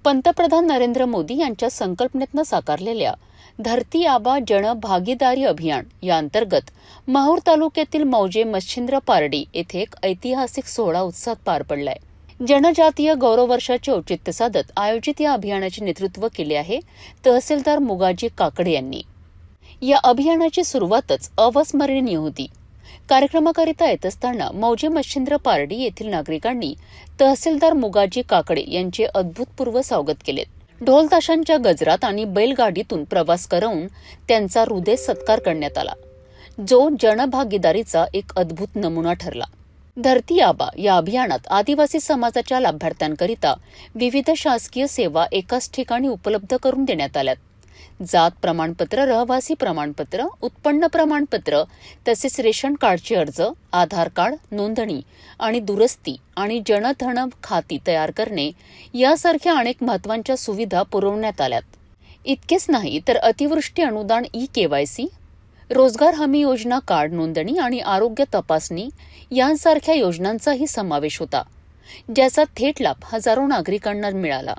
पंतप्रधान नरेंद्र मोदी यांच्या संकल्पनेतनं साकारलेल्या धरती आबा जन भागीदारी अभियान या अंतर्गत माहूर तालुक्यातील मौजे मच्छिंद्र पारडी येथे एक ऐतिहासिक सोहळा उत्साहात पार पडलाय. जनजातीय गौरव वर्षाचे औचित्य साधत आयोजित या अभियानाचे नेतृत्व केले आहे तहसीलदार मुगाजी काकडे यांनी. या अभियानाची सुरुवातच अविस्मरणीय होती. कार्यक्रमाकरिता येत असताना मौजे मच्छिंद्र पारडी येथील नागरिकांनी तहसीलदार मुगाजी काकडे यांचे अभूतपूर्व स्वागत केले. ढोल ताशांच्या गजरात आणि बैलगाडीतून प्रवास करून त्यांचा हृदय सत्कार करण्यात आला, जो जनभागीदारीचा एक अद्भुत नमुना ठरला. धरती आबा या अभियानात आदिवासी समाजाच्या लाभार्थ्यांकरिता विविध शासकीय सेवा एकाच ठिकाणी उपलब्ध करून देण्यात आल्यात. जात प्रमाणपत्र, रहिवासी प्रमाणपत्र, उत्पन्न प्रमाणपत्र तसेच रेशन कार्डचे अर्ज, आधार कार्ड, नोंदणी आणि दुरुस्ती आणि जनधन खाती तयार करणे यासारख्या अनेक महत्त्वाच्या सुविधा पुरवण्यात आल्यात. इतकेच नाही तर अतिवृष्टी अनुदान ई-केवायसी, रोजगार हमी योजना कार्ड नोंदणी आणि आरोग्य तपासणी यांसारख्या योजनांचाही समावेश होता, ज्याचा थेट लाभ हजारो नागरिकांना मिळाला.